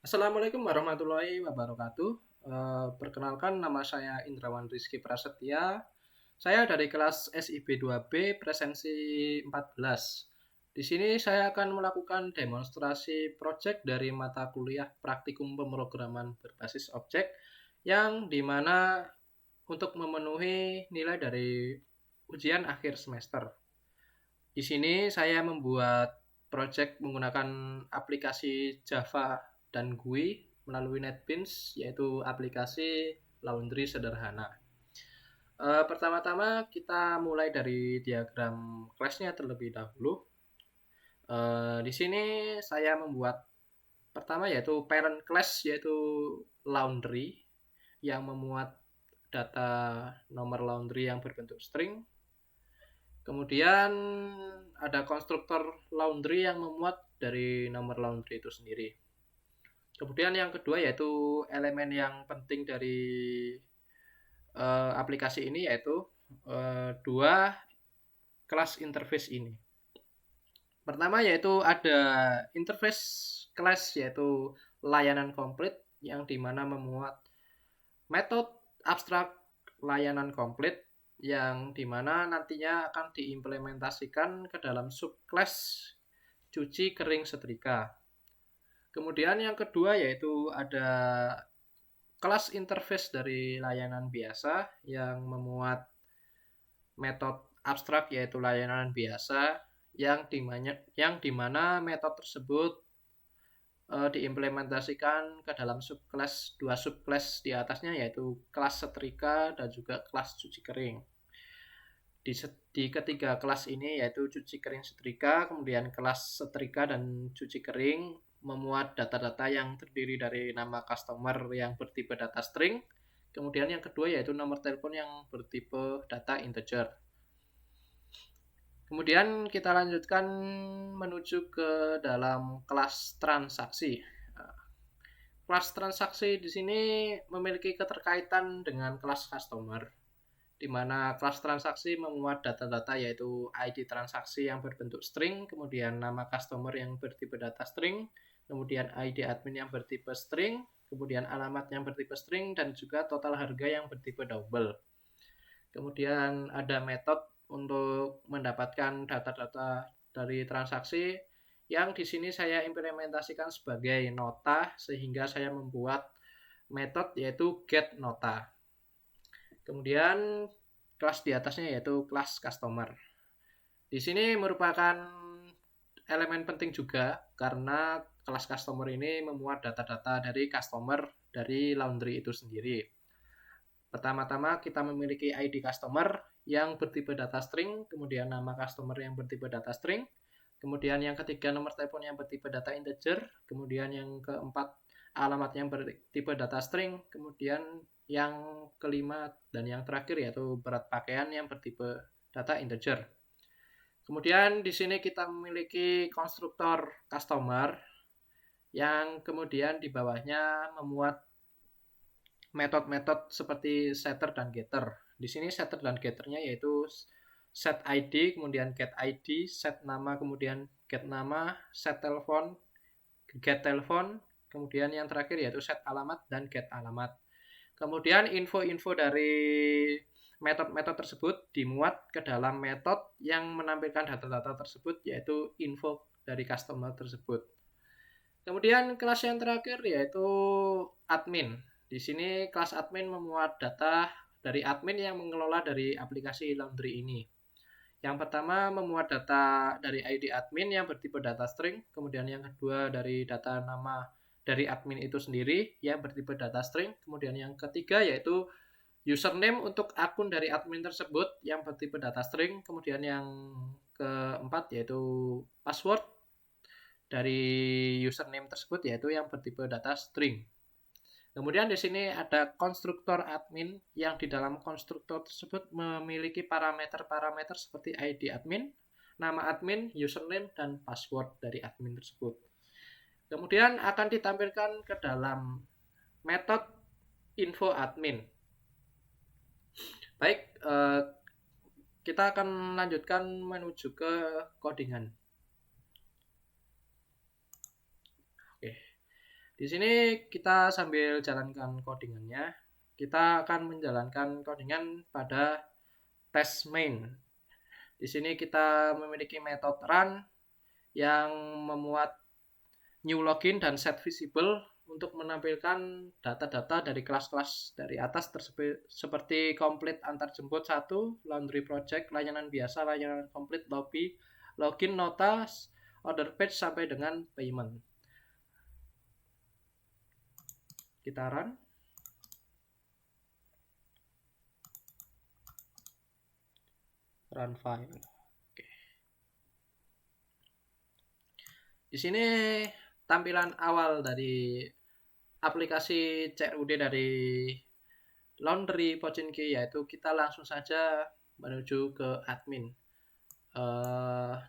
Assalamualaikum warahmatullahi wabarakatuh. Perkenalkan nama saya Indrawan Rizky Prasetya. Saya dari kelas SIB 2B presensi 14. Di sini saya akan melakukan demonstrasi proyek dari mata kuliah praktikum pemrograman berbasis objek yang dimana untuk memenuhi nilai dari ujian akhir semester. Di sini saya membuat project menggunakan aplikasi Java dan GUI melalui NetBeans, yaitu aplikasi laundry sederhana. Pertama-tama kita mulai dari diagram kelasnya terlebih dahulu. Di sini saya membuat pertama yaitu parent class yaitu laundry yang memuat data nomor laundry yang berbentuk string. Kemudian ada konstruktor laundry yang memuat dari nomor laundry itu sendiri. Kemudian yang kedua yaitu elemen yang penting dari aplikasi ini yaitu dua kelas interface ini. Pertama yaitu ada interface class yaitu layanan komplit yang dimana memuat metode abstrak layanan komplit yang dimana nantinya akan diimplementasikan ke dalam subclass cuci kering setrika. Kemudian yang kedua yaitu ada kelas interface dari layanan biasa yang memuat metode abstrak yaitu layanan biasa yang dimana metode tersebut diimplementasikan ke dalam dua subclass di atasnya yaitu kelas setrika dan juga kelas cuci kering. Di ketiga kelas ini yaitu cuci kering setrika, kemudian kelas setrika dan cuci kering memuat data-data yang terdiri dari nama customer yang bertipe data string, kemudian yang kedua yaitu nomor telepon yang bertipe data integer. Kemudian kita lanjutkan menuju ke dalam kelas transaksi. Kelas transaksi di sini memiliki keterkaitan dengan kelas customer, di mana kelas transaksi memuat data-data yaitu ID transaksi yang berbentuk string, kemudian nama customer yang bertipe data string, kemudian ID admin yang bertipe string, kemudian alamat yang bertipe string, dan juga total harga yang bertipe double. Kemudian ada metode untuk mendapatkan data-data dari transaksi yang di sini saya implementasikan sebagai nota sehingga saya membuat metode yaitu get nota. Kemudian kelas di atasnya yaitu kelas customer. Di sini merupakan elemen penting juga karena kelas customer ini memuat data-data dari customer dari laundry itu sendiri. Pertama-tama kita memiliki ID customer yang bertipe data string, kemudian nama customer yang bertipe data string, kemudian yang ketiga nomor telepon yang bertipe data integer, kemudian yang keempat alamat yang bertipe data string, kemudian yang kelima dan yang terakhir yaitu berat pakaian yang bertipe data integer. Kemudian di sini kita memiliki konstruktor customer yang kemudian di bawahnya memuat metode-metode seperti setter dan getter. Di sini setter dan getternya yaitu set ID, kemudian get ID, set nama, kemudian get nama, set telepon, get telepon, kemudian yang terakhir yaitu set alamat dan get alamat. Kemudian info-info dari metode-metode tersebut dimuat ke dalam metode yang menampilkan data-data tersebut yaitu info dari customer tersebut. Kemudian kelas yang terakhir yaitu admin. Di sini kelas admin memuat data dari admin yang mengelola dari aplikasi laundry ini. Yang pertama memuat data dari ID admin yang bertipe data string, kemudian yang kedua dari data nama dari admin itu sendiri yang bertipe data string, kemudian yang ketiga yaitu username untuk akun dari admin tersebut yang bertipe data string, kemudian yang keempat yaitu password dari username tersebut yaitu yang bertipe data string. Kemudian di sini ada konstruktor admin yang di dalam konstruktor tersebut memiliki parameter-parameter seperti ID admin, nama admin, username, dan password dari admin tersebut. Kemudian akan ditampilkan ke dalam metode info admin. Baik, kita akan lanjutkan menuju ke codingan. Oke. Di sini kita sambil jalankan codingannya, kita akan menjalankan codingan pada tes main. Di sini kita memiliki metode run yang memuat new login dan set visible untuk menampilkan data-data dari kelas-kelas dari atas tersebut seperti complete antar jemput 1, laundry project, layanan biasa, layanan complete, lobby, login, notas, order page sampai dengan payment. Kita run. Run file. Oke. Di sini tampilan awal dari aplikasi CRUD dari Laundry Pochinki, yaitu kita langsung saja menuju ke admin.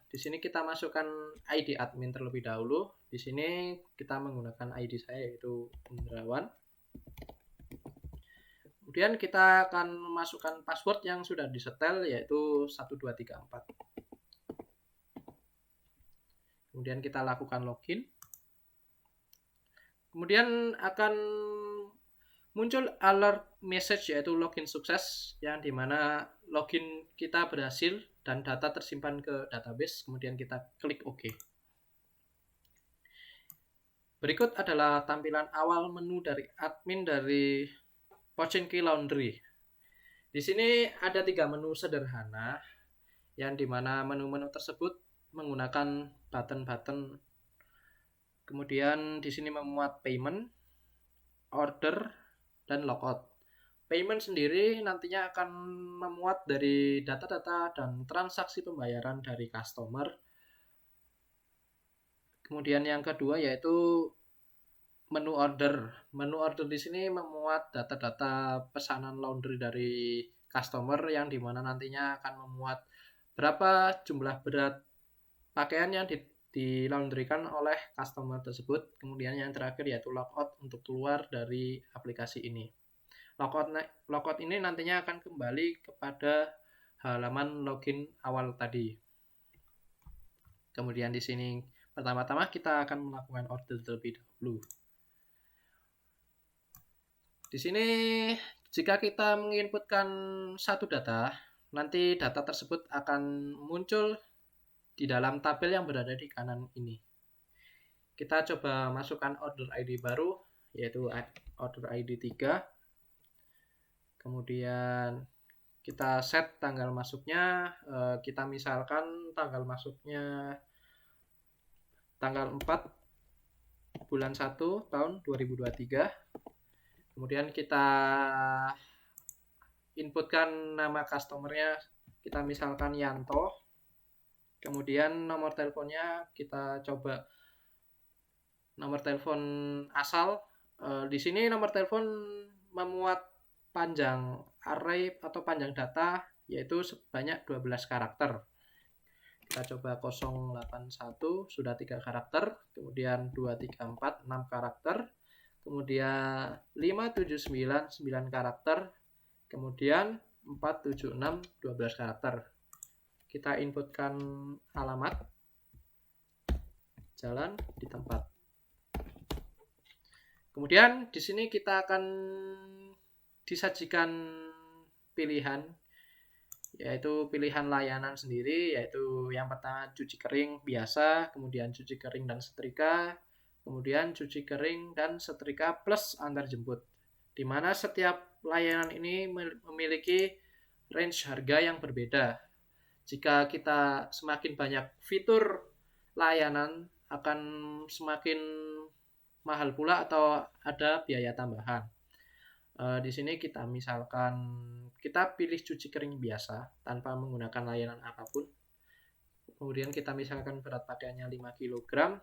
Di sini kita masukkan ID admin terlebih dahulu. Di sini kita menggunakan ID saya yaitu Indrawan. Kemudian kita akan memasukkan password yang sudah disetel yaitu 1234. Kemudian kita lakukan login. Kemudian akan muncul alert message yaitu login sukses, yang dimana login kita berhasil dan data tersimpan ke database. Kemudian kita klik OK. Berikut adalah tampilan awal menu dari admin dari Pochinki Laundry. Di sini ada 3 menu sederhana, yang dimana menu-menu tersebut menggunakan button-button. Kemudian di sini memuat payment, order, dan logout. Payment sendiri nantinya akan memuat dari data-data dan transaksi pembayaran dari customer. Kemudian yang kedua yaitu menu order. Menu order di sini memuat data-data pesanan laundry dari customer, yang dimana nantinya akan memuat berapa jumlah berat pakaian yang dilaundrykan oleh customer tersebut. Kemudian yang terakhir yaitu logout untuk keluar dari aplikasi ini. Logout ini nantinya akan kembali kepada halaman login awal tadi. Kemudian di sini pertama-tama kita akan melakukan order terlebih dahulu. Di sini jika kita menginputkan satu data, nanti data tersebut akan muncul di dalam tabel yang berada di kanan ini. Kita coba masukkan order ID baru yaitu order ID 3. Kemudian kita set tanggal masuknya, kita misalkan tanggal masuknya tanggal 4 bulan 1 tahun 2023. Kemudian kita inputkan nama customernya, kita misalkan Yanto. Kemudian nomor teleponnya kita coba nomor telepon asal. Di sini nomor telepon memuat panjang array atau panjang data yaitu sebanyak 12 karakter. Kita coba 081 sudah 3 karakter, kemudian 234 6 karakter, kemudian 579 9 karakter, kemudian 476 12 karakter. Kita inputkan alamat, jalan di tempat. Kemudian di sini kita akan disajikan pilihan, yaitu pilihan layanan sendiri, yaitu yang pertama cuci kering biasa, kemudian cuci kering dan setrika, kemudian cuci kering dan setrika plus antar jemput, di mana setiap layanan ini memiliki range harga yang berbeda. Jika kita semakin banyak fitur layanan, akan semakin mahal pula atau ada biaya tambahan. Di sini kita misalkan kita pilih cuci kering biasa tanpa menggunakan layanan apapun. Kemudian kita misalkan berat pakaiannya 5 kg.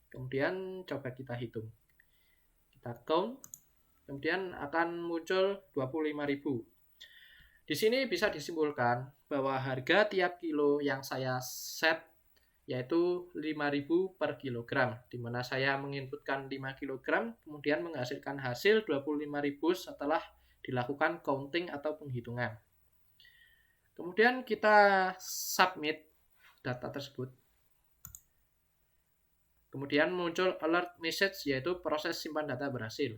Kemudian coba kita hitung. Kita count. Kemudian akan muncul 25.000. Di sini bisa disimpulkan bahwa harga tiap kilo yang saya set yaitu 5.000 per kilogram, di mana saya menginputkan 5 kg, kemudian menghasilkan hasil 25.000 setelah dilakukan counting atau penghitungan. Kemudian kita submit data tersebut. Kemudian muncul alert message, yaitu proses simpan data berhasil.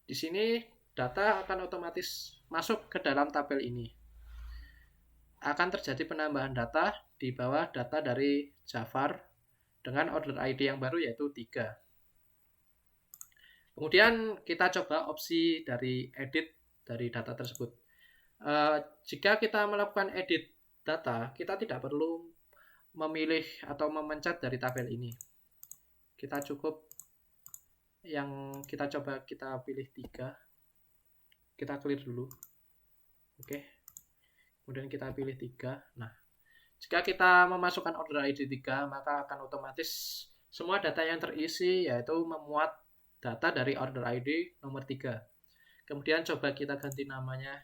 Di sini data akan otomatis masuk ke dalam tabel ini. Akan terjadi penambahan data di bawah data dari Jafar dengan order ID yang baru, yaitu 3. Kemudian kita coba opsi dari edit dari data tersebut. Jika kita melakukan edit data, kita tidak perlu memilih atau memencet dari tabel ini. Kita cukup yang kita coba kita pilih 3. Kita clear dulu. Oke. Kemudian kita pilih 3. Nah, jika kita memasukkan order ID 3, maka akan otomatis semua data yang terisi yaitu memuat data dari order ID nomor 3. Kemudian coba kita ganti namanya.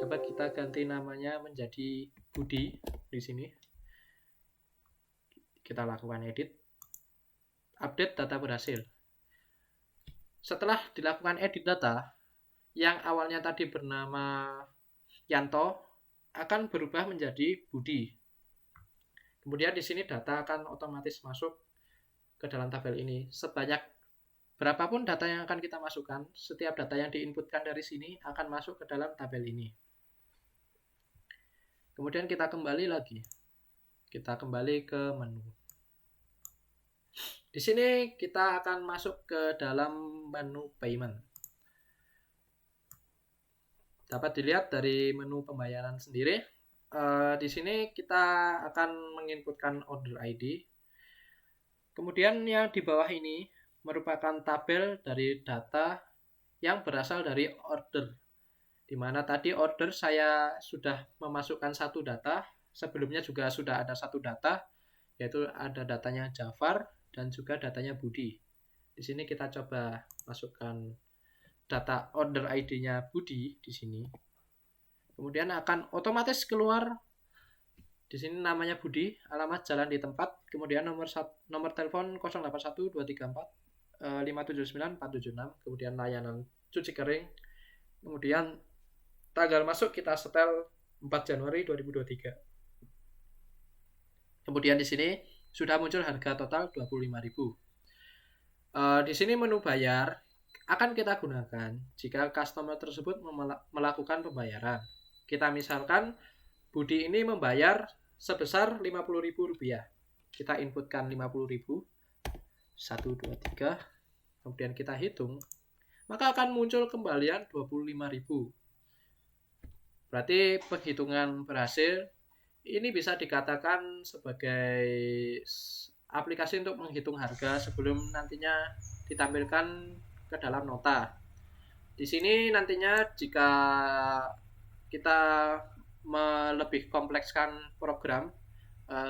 Coba kita ganti namanya menjadi Budi di sini. Kita lakukan edit. Update data berhasil. Setelah dilakukan edit data, yang awalnya tadi bernama Yanto akan berubah menjadi Budi. Kemudian di sini data akan otomatis masuk ke dalam tabel ini. Sebanyak berapapun data yang akan kita masukkan, setiap data yang diinputkan dari sini akan masuk ke dalam tabel ini. Kemudian kita kembali lagi. Kita kembali ke menu. Di sini kita akan masuk ke dalam menu payment. Dapat dilihat dari menu pembayaran sendiri. Di sini kita akan menginputkan order ID. Kemudian yang di bawah ini merupakan tabel dari data yang berasal dari order. Di mana tadi order saya sudah memasukkan satu data, sebelumnya juga sudah ada satu data, yaitu ada datanya Jafar dan juga datanya Budi. Di sini kita coba masukkan data order ID-nya Budi di sini. Kemudian akan otomatis keluar di sini namanya Budi, alamat jalan di tempat, kemudian nomor telepon 081 234 579 476, kemudian layanan cuci kering, kemudian tanggal masuk kita setel 4 Januari 2023. Kemudian di sini sudah muncul harga total 25.000. Di sini menu bayar akan kita gunakan jika customer tersebut melakukan pembayaran. Kita misalkan Budi ini membayar sebesar Rp50.000. Kita inputkan 50.000. 1, 2, 3. Kemudian kita hitung. Maka akan muncul kembalian 25.000. Berarti penghitungan berhasil. Ini bisa dikatakan sebagai aplikasi untuk menghitung harga sebelum nantinya ditampilkan ke dalam nota. Di sini nantinya jika kita lebih komplekskan program,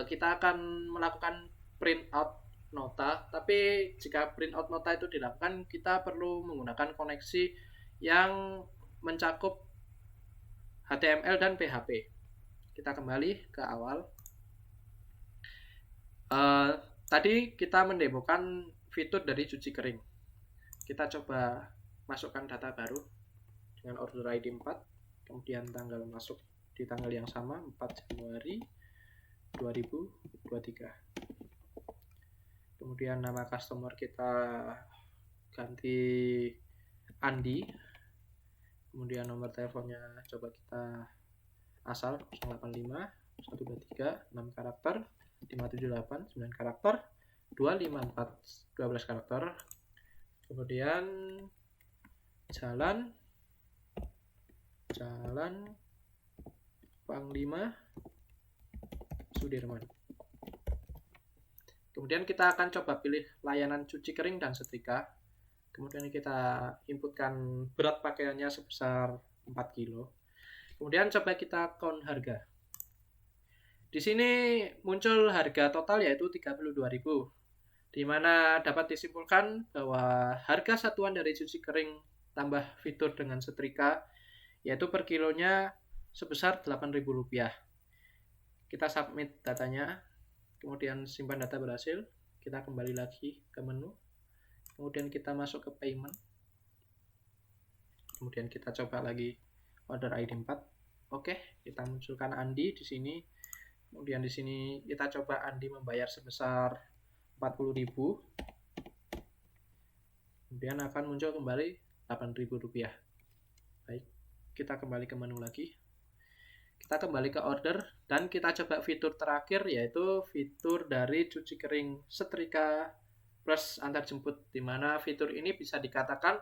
kita akan melakukan print out nota. Tapi jika print out nota itu dilakukan, kita perlu menggunakan koneksi yang mencakup HTML dan PHP. Kita kembali ke awal. Tadi kita mendemokan fitur dari cuci kering. Kita coba masukkan data baru dengan order ID 4. Kemudian tanggal masuk di tanggal yang sama, 4 Januari 2023. Kemudian nama customer kita ganti Andi. Kemudian nomor teleponnya coba kita asal 085 123 6 karakter, 578 9 karakter, 254 12 karakter. Kemudian jalan Panglima Sudirman. Kemudian kita akan coba pilih layanan cuci kering dan setrika. Kemudian kita inputkan berat pakaiannya sebesar 4 kilo. Kemudian coba kita count harga. Di sini muncul harga total yaitu 32.000. Di mana dapat disimpulkan bahwa harga satuan dari cuci kering tambah fitur dengan setrika yaitu per kilonya sebesar Rp8.000. Kita submit datanya, kemudian simpan data berhasil. Kita kembali lagi ke menu, kemudian kita masuk ke payment, kemudian kita coba lagi order ID 4. Oke, kita munculkan Andi di sini. Kemudian di sini kita coba Andi membayar sebesar 40.000. Kemudian akan muncul kembali 8.000 rupiah. Baik, kita kembali ke menu lagi. Kita kembali ke order dan kita coba fitur terakhir, yaitu fitur dari cuci kering setrika plus antar jemput, di mana fitur ini bisa dikatakan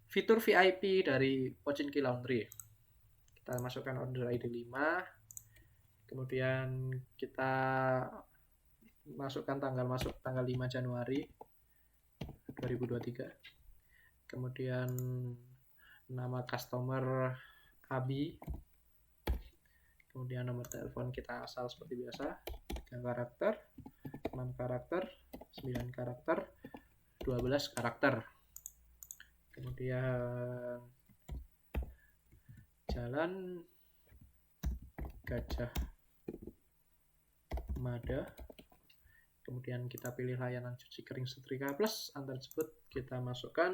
fitur VIP dari Pochinki Laundry. Kita masukkan order ID 5, kemudian kita masukkan tanggal 5 Januari 2023, kemudian nama customer Abi, kemudian nomor telepon kita asal seperti biasa, 3 karakter, 6 karakter, 9 karakter, 12 karakter. Kemudian Jalan Gajah Mada. Kemudian kita pilih layanan cuci kering setrika plus antar jemput. Kita masukkan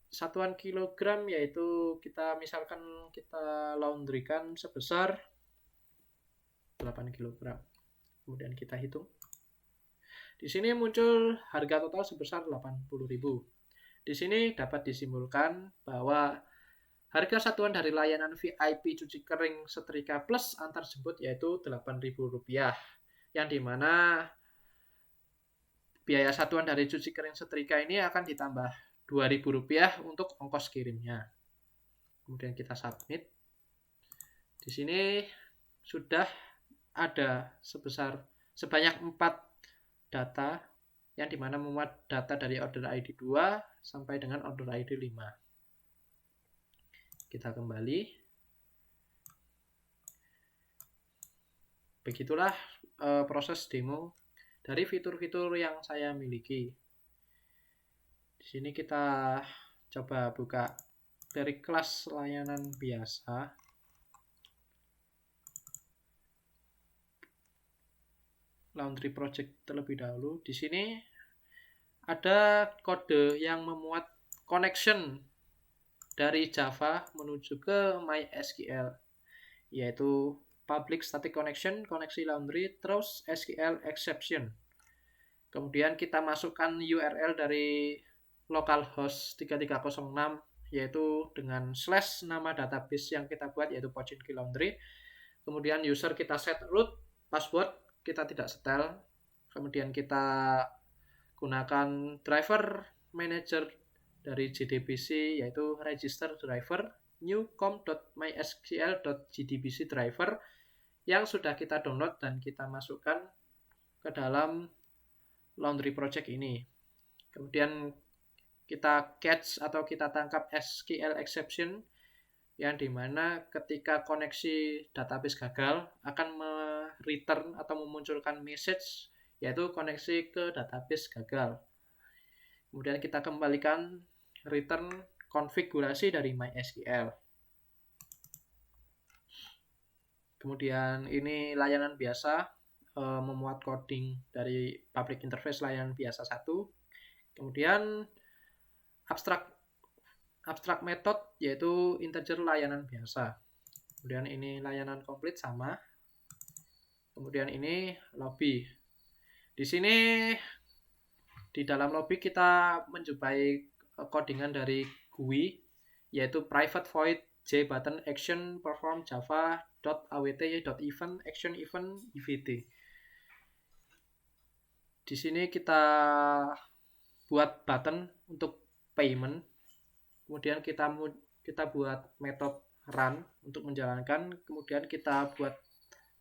satuan kilogram, yaitu kita misalkan kita laundrykan sebesar 8 kg. Kemudian kita hitung. Di sini muncul harga total sebesar 80.000. Di sini dapat disimpulkan bahwa harga satuan dari layanan VIP cuci kering setrika plus antar jemput yaitu Rp8.000, yang dimana biaya satuan dari cuci kering setrika ini akan ditambah Rp2.000 untuk ongkos kirimnya. Kemudian kita submit. Di sini sudah ada sebanyak 4 data, yang dimana memuat data dari order ID 2 sampai dengan order ID 5. Kita kembali. Begitulah proses demo dari fitur-fitur yang saya miliki. Di sini kita coba buka dari kelas layanan biasa. Laundry Project terlebih dahulu. Di sini ada kode yang memuat connection dari Java menuju ke MySQL, yaitu public static connection, koneksi laundry, terus SQL exception. Kemudian kita masukkan URL dari localhost 3306, yaitu dengan / nama database yang kita buat, yaitu Pochinki Laundry. Kemudian user kita set root, password kita tidak setel. Kemudian kita gunakan driver manager dari JDBC, yaitu register driver newcom.mysql.jdbc driver yang sudah kita download dan kita masukkan ke dalam Laundry Project ini. Kemudian kita catch atau kita tangkap SQL exception, yang dimana ketika koneksi database gagal akan return atau memunculkan message, yaitu koneksi ke database gagal. Kemudian kita kembalikan return konfigurasi dari MySQL. Kemudian ini layanan biasa, memuat coding dari public interface layanan biasa 1. Kemudian abstract method, yaitu integer layanan biasa. Kemudian ini layanan komplit sama. Kemudian ini lobby. Di sini di dalam lobby kita menjumpai codingan dari GUI, yaitu private void JButton action perform java.awt.event action event evt. Di sini kita buat button untuk payment. Kemudian kita buat metode run untuk menjalankan. Kemudian kita buat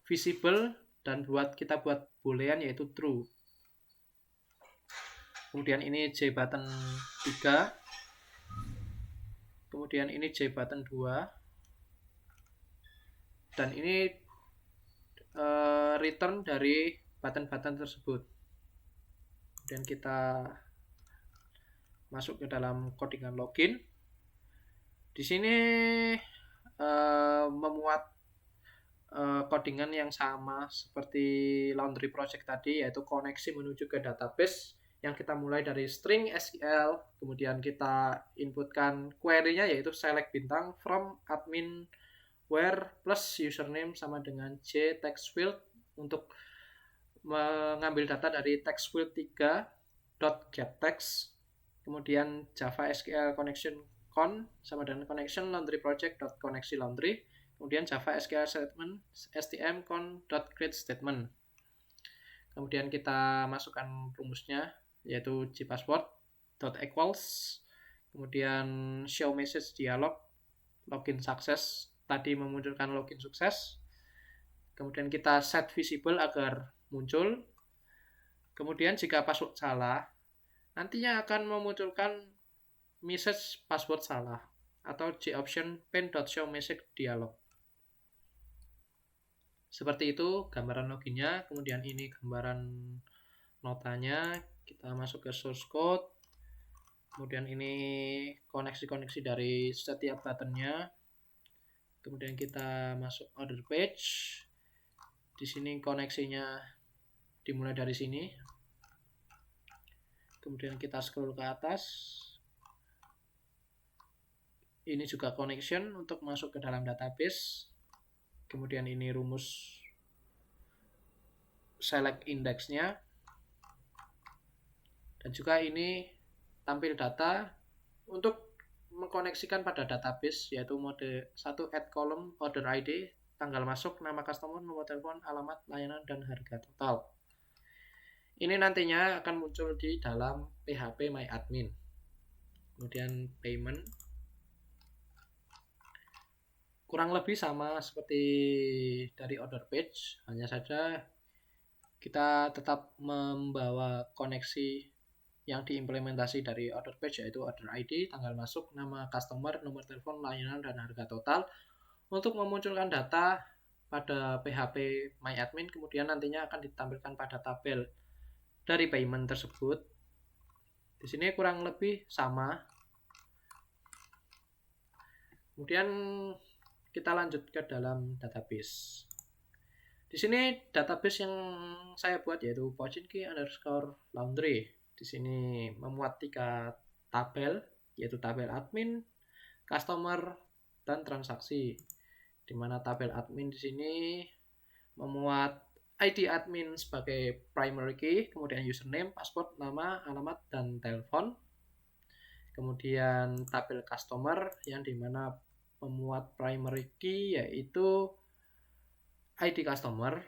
visible dan kita buat boolean, yaitu true. Kemudian ini JButton 3. Kemudian ini JButton 2. Dan ini return dari button-button tersebut. Kemudian kita masuk ke dalam codingan login. Di sini memuat codingan yang sama seperti Laundry Project tadi, yaitu koneksi menuju ke database yang kita mulai dari string SQL, kemudian kita inputkan query-nya, yaitu select bintang from admin where plus username sama dengan j text field untuk mengambil data dari text field 3 get text, kemudian Java SQL connection con sama dengan connection laundry project koneksi laundry, kemudian Java SQL statement stm con create statement. Kemudian kita masukkan rumusnya yaitu gpassword equals, kemudian show message dialog login success, tadi memunculkan login sukses. Kemudian kita set visible agar muncul. Kemudian jika password salah, nantinya akan memunculkan message password salah atau goption pin.show message dialog. Seperti itu gambaran loginnya. Kemudian ini gambaran notanya. Kita masuk ke source code. Kemudian ini koneksi-koneksi dari setiap buttonnya. Kemudian kita masuk order page. Di sini koneksinya dimulai dari sini. Kemudian kita scroll ke atas. Ini juga connection untuk masuk ke dalam database. Kemudian ini rumus select index-nya. Dan juga ini tampil data untuk mengkoneksikan pada database, yaitu mode 1 add column order ID, tanggal masuk, nama customer, nomor telepon, alamat, layanan, dan harga total. Ini nantinya akan muncul di dalam PHP My Admin. Kemudian payment. Kurang lebih sama seperti dari order page, hanya saja kita tetap membawa koneksi yang diimplementasi dari order page, yaitu order ID, tanggal masuk, nama customer, nomor telepon, layanan, dan harga total untuk memunculkan data pada PHP My Admin. Kemudian nantinya akan ditampilkan pada tabel dari payment tersebut. Di sini kurang lebih sama. Kemudian kita lanjut ke dalam database. Di sini database yang saya buat yaitu pochinki_laundry. Di sini memuat 3 tabel, yaitu tabel admin, customer, dan transaksi. Di mana tabel admin di sini memuat ID admin sebagai primary key, kemudian username, password, nama, alamat, dan telepon. Kemudian tabel customer yang dimana memuat primary key yaitu ID customer,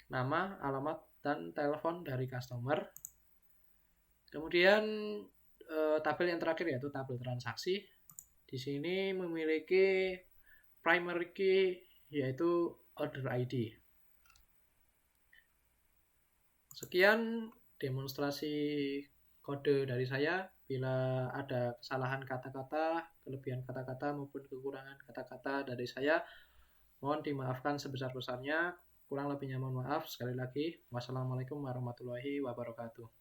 nama, alamat, dan telepon dari customer. Kemudian tabel yang terakhir yaitu tabel transaksi. Di sini memiliki primary key yaitu order ID. Sekian demonstrasi kode dari saya. Bila ada kesalahan kata-kata, kelebihan kata-kata maupun kekurangan kata-kata dari saya, mohon dimaafkan sebesar-besarnya. Kurang lebihnya mohon maaf. Sekali lagi, wassalamualaikum warahmatullahi wabarakatuh.